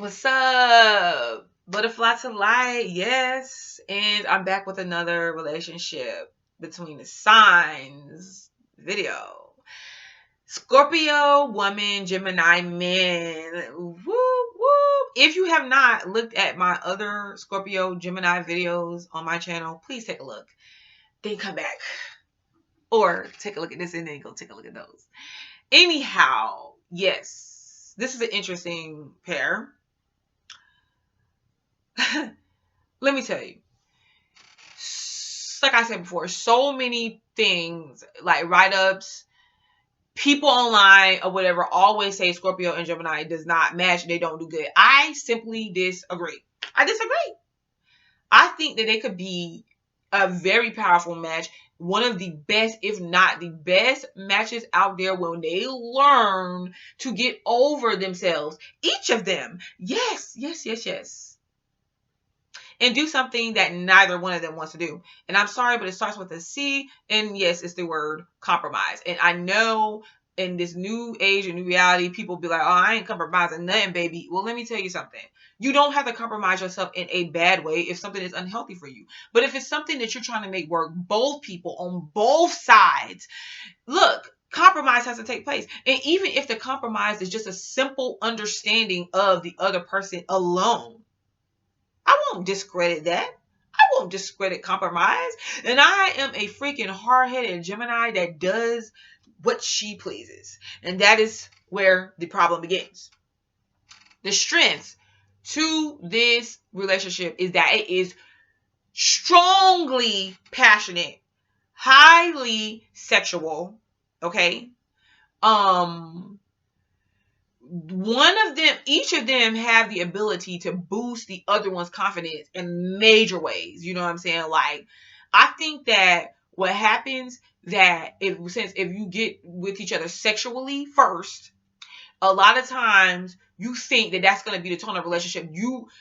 What's up? Butterfly to light, yes. And I'm back with another relationship between the signs video. Scorpio woman, Gemini man. Woo woo. If you have not looked at my other Scorpio Gemini videos on my channel, please take a look. Then come back. Or take a look at this and then go take a look at those. Anyhow, yes. This is an interesting pair. Let me tell you, like I said before, so many things like write-ups, people online or whatever always say Scorpio and Gemini does not match. They don't do good. I simply disagree. I disagree. I think that they could be a very powerful match. One of the best, if not the best matches out there when they learn to get over themselves. Each of them. Yes, yes, yes, yes. And do something that neither one of them wants to do. And I'm sorry, but it starts with a C. And yes, it's the word compromise. And I know in this new age and new reality, people be like, oh, I ain't compromising nothing, baby. Well, let me tell you something. You don't have to compromise yourself in a bad way if something is unhealthy for you. But if it's something that you're trying to make work, both people on both sides, look, compromise has to take place. And even if the compromise is just a simple understanding of the other person alone, I won't discredit that. I won't discredit compromise. And I am a freaking hard-headed Gemini that does what she pleases. And that is where the problem begins. The strength to this relationship is that it is strongly passionate, highly sexual, okay? Each of them have the ability to boost the other one's confidence in major ways. You know what I'm saying? Like, I think that what happens that if you get with each other sexually first, a lot of times you think that that's going to be the tone of relationship.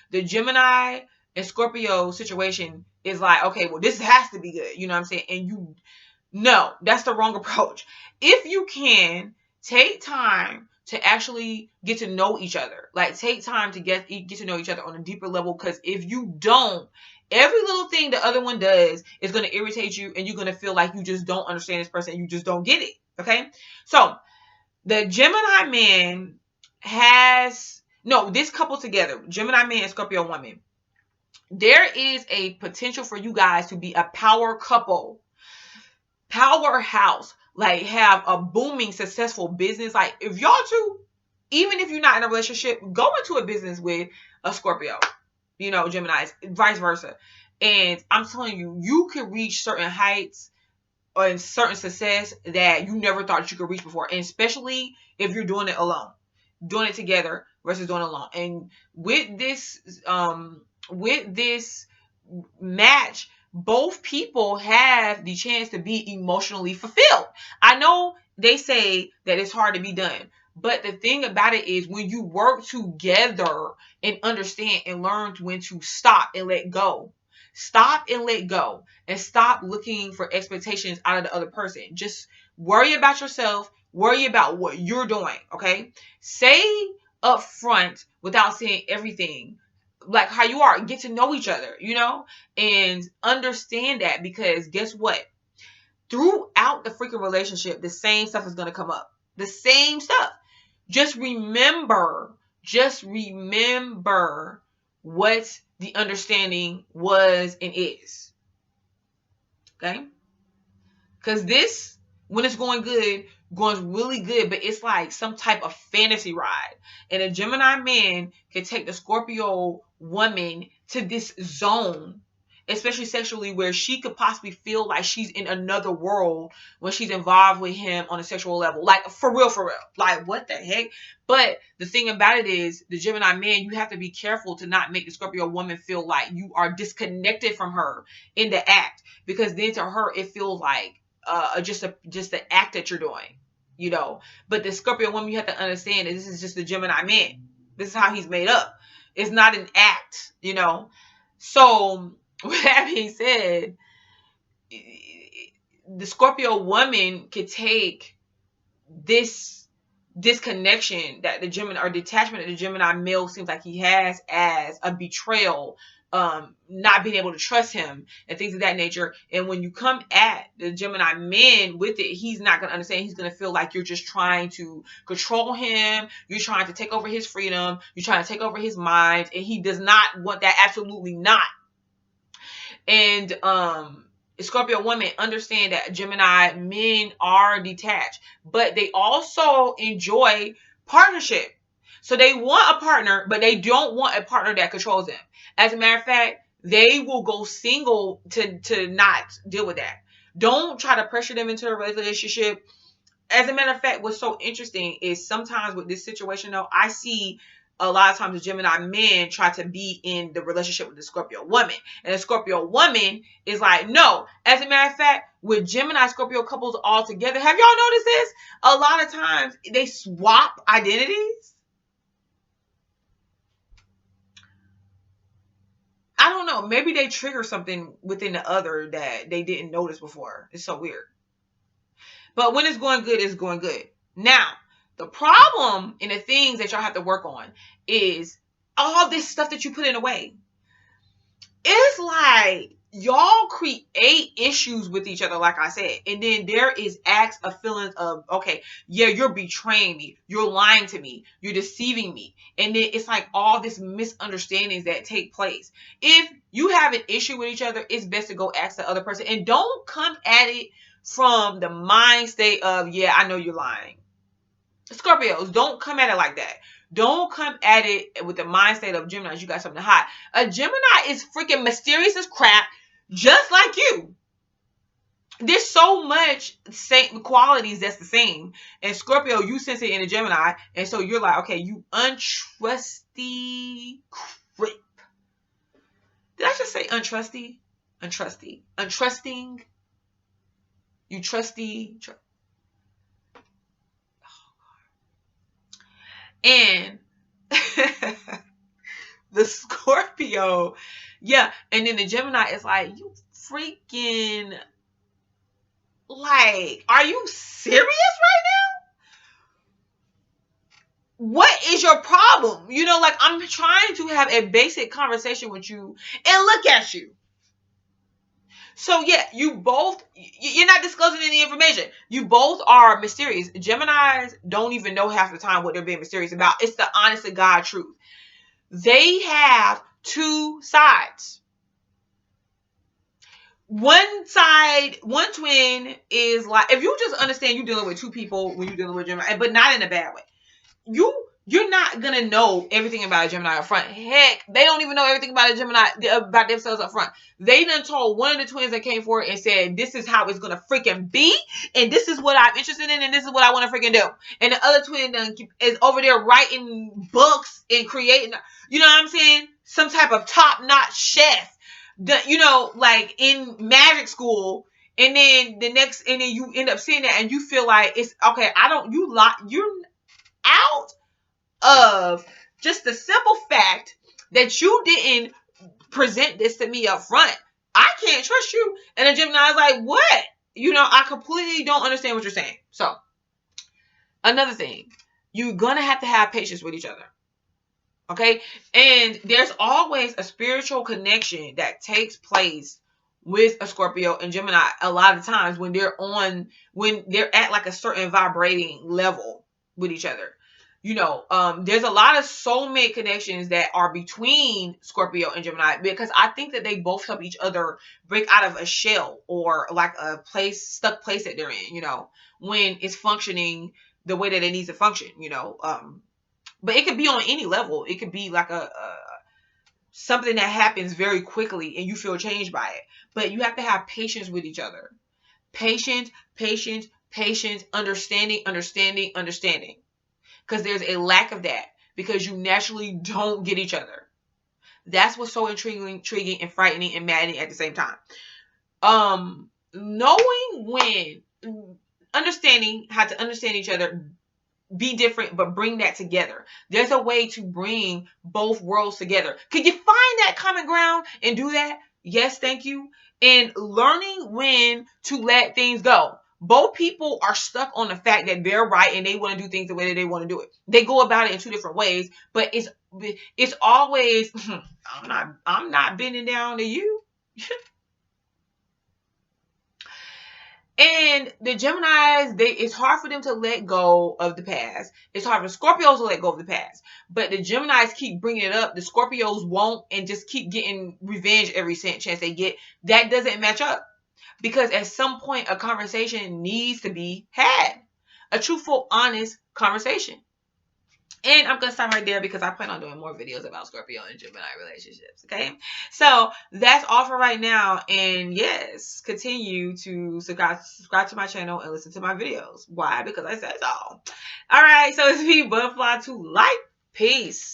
The Gemini and Scorpio situation is like, okay, well, this has to be good. You know what I'm saying? And no, that's the wrong approach. If you can take time to actually get to know each other, like take time to get to know each other on a deeper level, because if you don't, every little thing the other one does is going to irritate you, and you're going to feel like you just don't understand this person and you just don't get it. Okay, so the Gemini man this couple together, Gemini man and Scorpio woman, there is a potential for you guys to be a power couple, powerhouse, like have a booming, successful business. Like if y'all two, even if you're not in a relationship, go into a business with a Scorpio, Geminis, vice versa. And I'm telling you, you could reach certain heights or certain success that you never thought you could reach before. And especially if you're doing it alone, doing it together versus doing it alone. And with this match, both people have the chance to be emotionally fulfilled. I know they say that it's hard to be done, but the thing about it is when you work together and understand and learn when to stop and let go. Stop and let go, and stop looking for expectations out of the other person. Just worry about yourself, worry about what you're doing, okay? Say up front without saying everything, like how you are, get to know each other, and understand that, because guess what? Throughout the freaking relationship, the same stuff is going to come up. The same stuff. Just remember what the understanding was and is. Okay? Because this, when it's going good, going really good, but it's like some type of fantasy ride. And a Gemini man can take the Scorpio woman to this zone, especially sexually, where she could possibly feel like she's in another world when she's involved with him on a sexual level. Like, for real. Like, what the heck? But the thing about it is, the Gemini man, you have to be careful to not make the Scorpio woman feel like you are disconnected from her in the act. Because then to her, it feels like just the act that you're doing, But the Scorpio woman, you have to understand that this is just the Gemini man. This is how he's made up. It's not an act. So with that being said, the Scorpio woman could take this disconnection that the Gemini, or detachment that the Gemini male seems like he has, as a betrayal, not being able to trust him and things of that nature. And when you come at the Gemini men with it, he's not going to understand. He's going to feel like you're just trying to control him. You're trying to take over his freedom. You're trying to take over his mind. And he does not want that. Absolutely not. And Scorpio women understand that Gemini men are detached, but they also enjoy partnership. So they want a partner, but they don't want a partner that controls them. As a matter of fact, they will go single to not deal with that. Don't try to pressure them into a relationship. As a matter of fact, what's so interesting is sometimes with this situation, though, I see a lot of times the Gemini men try to be in the relationship with the Scorpio woman. And the Scorpio woman is like, no. As a matter of fact, with Gemini Scorpio couples all together, have y'all noticed this? A lot of times they swap identities. I don't know. Maybe they trigger something within the other that they didn't notice before. It's so weird. But when it's going good, it's going good. Now, the problem and the things that y'all have to work on is all this stuff that you put in the way. It's like y'all create issues with each other, like I said. And then there is acts of feelings of, okay, yeah, you're betraying me. You're lying to me. You're deceiving me. And then it's like all this misunderstandings that take place. If you have an issue with each other, it's best to go ask the other person. And don't come at it from the mind state of, yeah, I know you're lying. Scorpios, don't come at it like that. Don't come at it with the mind state of Geminis. You got something to hide. A Gemini is freaking mysterious as crap, just like you. There's so much same qualities that's the same. And Scorpio, you sense it in a Gemini. And so you're like, okay, you untrusty creep. Did I just say untrusty? Untrusty. Untrusting. You trusty. And the Scorpio, yeah. And then the Gemini is like, you freaking, like, are you serious right now? What is your problem? You know, like, I'm trying to have a basic conversation with you, and look at you. So yeah, you both, you're not disclosing any information. You both are mysterious. Geminis don't even know half the time what they're being mysterious about. It's the honest to God truth. They have two sides. One side, one twin is like, if you just understand you're dealing with two people when you're dealing with Gemini, but not in a bad way. You're not gonna know everything about a Gemini up front. Heck, they don't even know everything about a Gemini, about themselves up front. They done told one of the twins that came forward and said, this is how it's gonna freaking be, and this is what I'm interested in, and this is what I want to freaking do. And the other twin is over there writing books and creating, you know what I'm saying? Some type of top-notch chef, you know, like in magic school. And then you end up seeing that, and you feel like it's okay. You're out of just the simple fact that you didn't present this to me up front. I can't trust you. And the Gemini is like, what? You know, I completely don't understand what you're saying. So, another thing, you're going to have patience with each other. Okay? And there's always a spiritual connection that takes place with a Scorpio and Gemini a lot of times when they're at like a certain vibrating level with each other. You know, there's a lot of soulmate connections that are between Scorpio and Gemini, because I think that they both help each other break out of a shell or like a stuck place that they're in, you know, when it's functioning the way that it needs to function, you know. But it could be on any level. It could be like a something that happens very quickly and you feel changed by it. But you have to have patience with each other. Patience, understanding. Because there's a lack of that, because you naturally don't get each other. That's what's so intriguing and frightening and maddening at the same time. Knowing when, understanding how to understand each other, be different, but bring that together. There's a way to bring both worlds together. Could you find that common ground and do that? Yes, thank you. And learning when to let things go. Both people are stuck on the fact that they're right and they want to do things the way that they want to do it. They go about it in two different ways, but it's always I'm not bending down to you. And the Geminis, it's hard for them to let go of the past. It's hard for Scorpios to let go of the past. But the Geminis keep bringing it up. The Scorpios won't, and just keep getting revenge every chance they get. That doesn't match up. Because at some point, a conversation needs to be had. A truthful, honest conversation. And I'm going to stop right there because I plan on doing more videos about Scorpio and Gemini relationships. Okay. So that's all for right now. And yes, continue to subscribe to my channel and listen to my videos. Why? Because I said so. All right. So it's me, Butterfly to Life. Peace.